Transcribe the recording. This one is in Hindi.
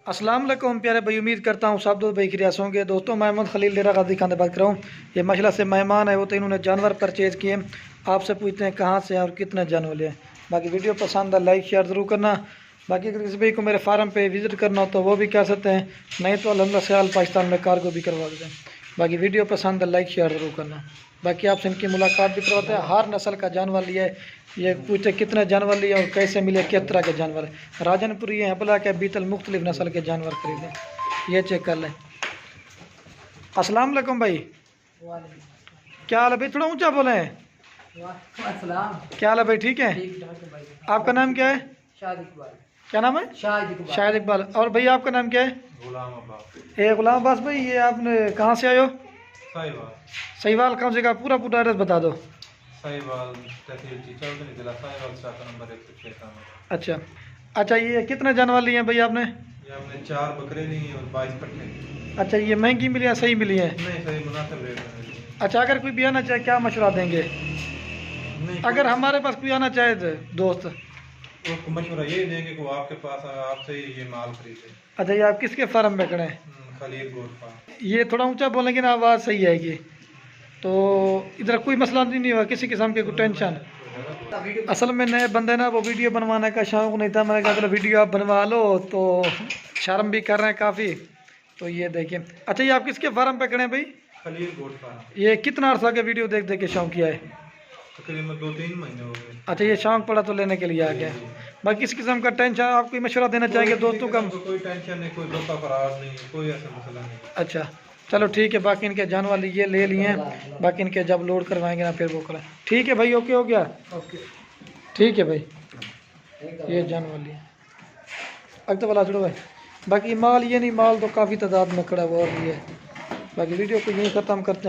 अस्सलाम वालेकुम प्यारे भाई, उम्मीद करता हूँ सब दोस्त भाई खिरियास होंगे। दोस्तों मैं मोहम्मद खलील डेरा गाजी खान बात कर रहा हूँ। ये मशला से मेहमान है, वो तो इन्होंने जानवर परचेज़ किए। आपसे पूछते हैं कहाँ से और कितने जानवर लिए। बाकी वीडियो पसंद है लाइक शेयर ज़रूर करना। बाकी अगर किसी भाई को मेरे फार्म पे विज़िट करना हो तो वो भी कर सकते हैं, नहीं तो अल्हम्दुलिल्लाह से पाकिस्तान में कार्गो भी करवा देते हैं। बाकी वीडियो पसंद है लाइक शेयर ज़रूर करना। बाकी आपसे इनकी मुलाकात भी करवाते हैं। हर नस्ल का जानवर लिया है, ये पूछते कितने जानवर लिए और कैसे मिले, किस तरह के जानवर है। राजनपुरी है, हबला के बीतल मुख्तलिफ नस्ल के जानवर खरीदे। ये चेक कर लें। अस्सलाम वालेकुम भाई, क्या हाल है भाई? थोड़ा ऊंचा बोले हैं। क्या हाल है भाई? ठीक है। आपका नाम क्या है? क्या नाम है? शाहिद इकबाल। और भाई आपका नाम क्या है? गुलाम अब्बास भाई, ये आपने कहाँ से आए हो? सहीवाल कौन से का? पूरा पूरा एड्रेस बता दो। अच्छा अच्छा, ये कितने जानवर लिए हैं भाई आपने? हमने 4 बकरे लिए और 22 पट्टे। अच्छा, ये महंगी मिली है सही मिली है? नहीं, सही मुनासिब रेट में मिली है। अच्छा, अगर कोई भी आना चाहे क्या मशवरा देंगे? नहीं, अगर हमारे पास कोई आना चाहे तो दोस्त, उसको मशवरा ये देंगे कि वो आपके पास आपसे ही ये माल खरीदे। अच्छा ये आप किसके फार्म में खड़े हैं? Khalil goat farm. ये थोड़ा ऊंचा बोलेंगे ना, आवाज़ सही आएगी। तो इधर कोई मसला नहीं हुआ, किसी किस्म के कोई टेंशन? असल में नए बंदे ना, वो वीडियो बनवाने का शौक नहीं था। मैंने कहा चलो वीडियो आप बनवा लो, तो शर्म भी कर रहे हैं काफ़ी। तो ये देखिए। अच्छा, ये आप किसके फार्म पे खड़े हैं भाई? Khalil goat farm. ये कितना अर्सा के वीडियो देख देख के शौक किया है? तकरीबन 2-3 महीने हो गए। अच्छा, ये शौक पड़ा तो लेने के लिए आ गया। बाकी किस किस्म का टेंशन आप कोई मशवरा देना चाहेंगे दोस्तों का? कोई टेंशन नहीं, कोई धोखा फरार नहीं, कोई ऐसा मसला नहीं। अच्छा चलो ठीक है। बाकी इनके जानवर ये ले लिए हैं, बाकी इनके जब लोड करवाएंगे ना फिर वो करें। ठीक है भाई, ओके हो गया। ओके ठीक है भाई, ये जानवर लिए अब तो वाला छोड़ो भाई। बाकी माल ये नहीं, माल तो काफ़ी तादाद में खड़ा हुआ और भी है। बाकी वीडियो को यहीं ख़त्म करते हैं।